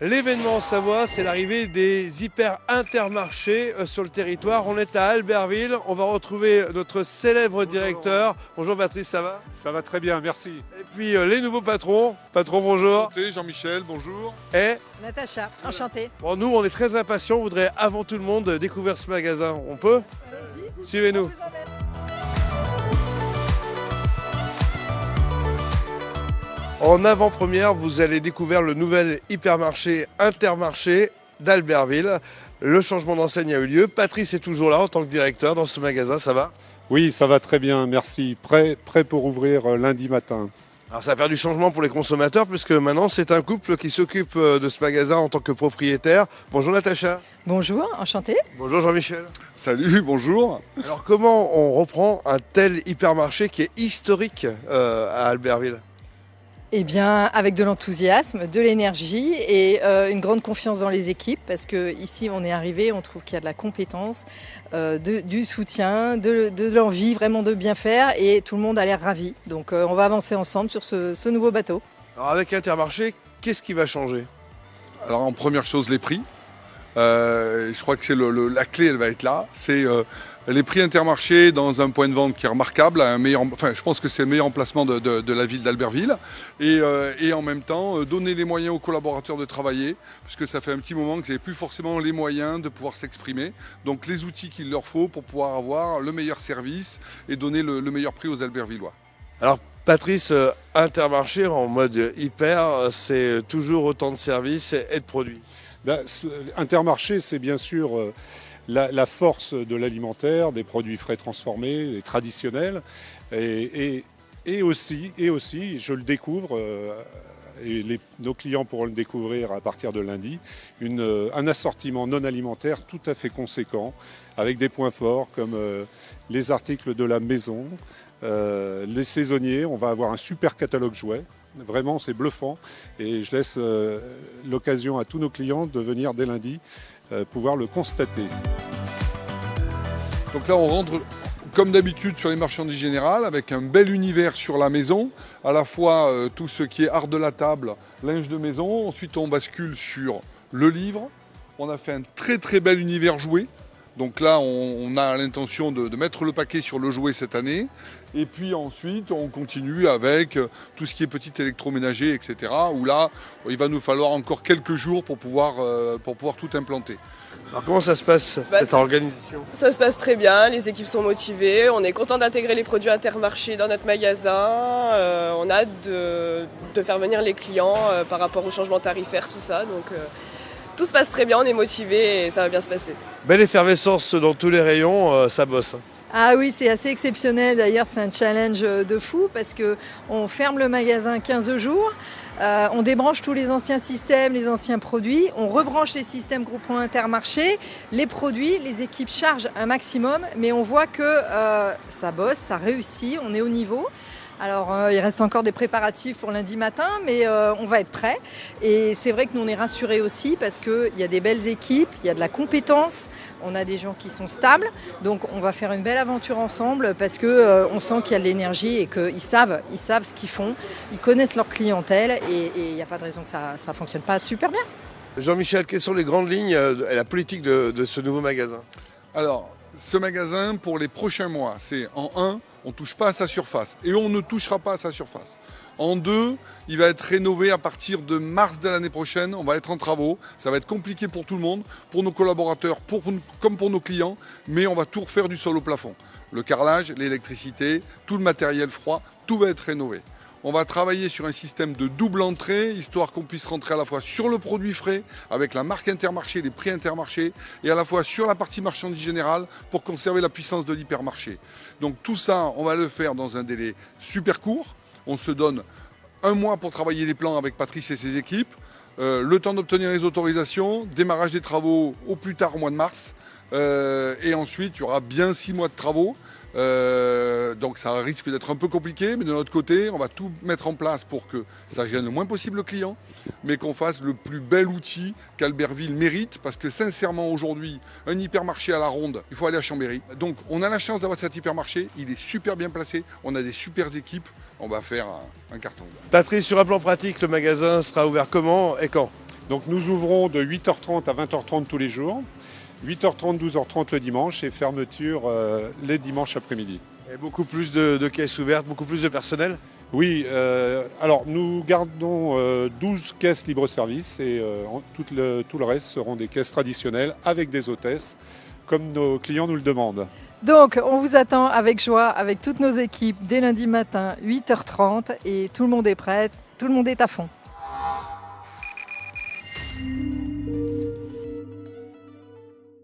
L'événement en Savoie, c'est l'arrivée des hyper intermarchés sur le territoire. On est à Albertville, on va retrouver notre célèbre directeur. Bonjour Patrice, ça va? Ça va très bien, merci. Et puis les nouveaux patrons. Patron, bonjour. Enchanté, Jean-Michel, bonjour. Et Natacha, enchantée. bon, nous, on est très impatients. On voudrait avant tout le monde découvrir ce magasin. On peut? Suivez-nous. En avant-première, vous allez découvrir le nouvel hypermarché Intermarché d'Albertville. Le changement d'enseigne a eu lieu. Patrice est toujours là en tant que directeur dans ce magasin, ça va? Oui, ça va très bien, merci. Prêt pour ouvrir lundi matin. Alors ça va faire du changement pour les consommateurs puisque maintenant c'est un couple qui s'occupe de ce magasin en tant que propriétaire. Bonjour Natacha. Bonjour, enchantée. Bonjour Jean-Michel. Salut, bonjour. Alors comment on reprend un tel hypermarché qui est historique à Albertville? Eh bien, avec de l'enthousiasme, de l'énergie et une grande confiance dans les équipes parce qu'ici, on est arrivé, on trouve qu'il y a de la compétence, du soutien, de l'envie vraiment de bien faire et tout le monde a l'air ravi. Donc, on va avancer ensemble sur ce nouveau bateau. Alors avec Intermarché, qu'est-ce qui va changer? Alors en première chose, les prix. Je crois que c'est la clé, elle va être là. C'est les prix Intermarché dans un point de vente qui est remarquable, je pense que c'est le meilleur emplacement de la ville d'Albertville. Et en même temps, donner les moyens aux collaborateurs de travailler, puisque ça fait un petit moment qu'ils n'avaient plus forcément les moyens de pouvoir s'exprimer. Donc les outils qu'il leur faut pour pouvoir avoir le meilleur service et donner le meilleur prix aux Albertvillois. Alors Patrice, Intermarché en mode hyper, c'est toujours autant de services et de produits. Intermarché, c'est bien sûr la force de l'alimentaire, des produits frais transformés, des traditionnels, et aussi, je le découvre, nos clients pourront le découvrir à partir de lundi, un assortiment non alimentaire tout à fait conséquent, avec des points forts comme les articles de la maison, les saisonniers. On va avoir un super catalogue jouet. Vraiment, c'est bluffant et je laisse l'occasion à tous nos clients de venir dès lundi pouvoir le constater. Donc là, on rentre comme d'habitude sur les marchandises générales avec un bel univers sur la maison, à la fois tout ce qui est art de la table, linge de maison. Ensuite, on bascule sur le livre. On a fait un très très bel univers jouet. Donc là, on a l'intention de mettre le paquet sur le jouet cette année. Et puis ensuite, on continue avec tout ce qui est petit électroménager, etc. Où là, il va nous falloir encore quelques jours pour pouvoir tout implanter. Alors comment ça se passe, cette organisation? Ça se passe très bien, les équipes sont motivées, on est content d'intégrer les produits Intermarché dans notre magasin, on a hâte de faire venir les clients par rapport au changement tarifaire, tout ça. Donc tout se passe très bien, on est motivés et ça va bien se passer. Belle effervescence dans tous les rayons, ça bosse. Ah oui, c'est assez exceptionnel. D'ailleurs, c'est un challenge de fou parce qu'on ferme le magasin 15 jours. On débranche tous les anciens systèmes, les anciens produits. On rebranche les systèmes groupements Intermarché. Les produits, les équipes chargent un maximum. Mais on voit que ça bosse, ça réussit, on est au niveau. Alors, il reste encore des préparatifs pour lundi matin, mais on va être prêts. Et c'est vrai que nous, on est rassurés aussi parce qu'il y a des belles équipes, il y a de la compétence, on a des gens qui sont stables. Donc, on va faire une belle aventure ensemble parce qu'on sent qu'il y a de l'énergie et qu'ils savent ce qu'ils font. Ils connaissent leur clientèle et il n'y a pas de raison que ça ne fonctionne pas super bien. Jean-Michel, quelles sont les grandes lignes et la politique de ce nouveau magasin? Alors, ce magasin, pour les prochains mois, c'est en 1, on ne touche pas à sa surface et on ne touchera pas à sa surface. En 2, il va être rénové à partir de mars de l'année prochaine. On va être en travaux. Ça va être compliqué pour tout le monde, pour nos collaborateurs, comme pour nos clients. Mais on va tout refaire du sol au plafond. Le carrelage, l'électricité, tout le matériel froid, tout va être rénové. On va travailler sur un système de double entrée, histoire qu'on puisse rentrer à la fois sur le produit frais, avec la marque Intermarché, les prix Intermarché, et à la fois sur la partie marchandise générale, pour conserver la puissance de l'hypermarché. Donc tout ça, on va le faire dans un délai super court. On se donne 1 mois pour travailler les plans avec Patrice et ses équipes, le temps d'obtenir les autorisations, démarrage des travaux au plus tard au mois de mars, et ensuite il y aura bien 6 mois de travaux. Donc ça risque d'être un peu compliqué, mais de notre côté, on va tout mettre en place pour que ça gêne le moins possible le client, mais qu'on fasse le plus bel outil qu'Albertville mérite, parce que sincèrement aujourd'hui, un hypermarché à la ronde, il faut aller à Chambéry. Donc on a la chance d'avoir cet hypermarché, il est super bien placé, on a des super équipes, on va faire un carton. Patrice, sur un plan pratique, le magasin sera ouvert comment et quand? Donc nous ouvrons de 8h30 à 20h30 tous les jours, 8h30, 12h30 le dimanche et fermeture les dimanches après-midi. Et beaucoup plus de caisses ouvertes, beaucoup plus de personnel? Oui, alors nous gardons 12 caisses libre-service et tout le reste seront des caisses traditionnelles avec des hôtesses, comme nos clients nous le demandent. Donc, on vous attend avec joie, avec toutes nos équipes, dès lundi matin, 8h30, et tout le monde est prêt, tout le monde est à fond.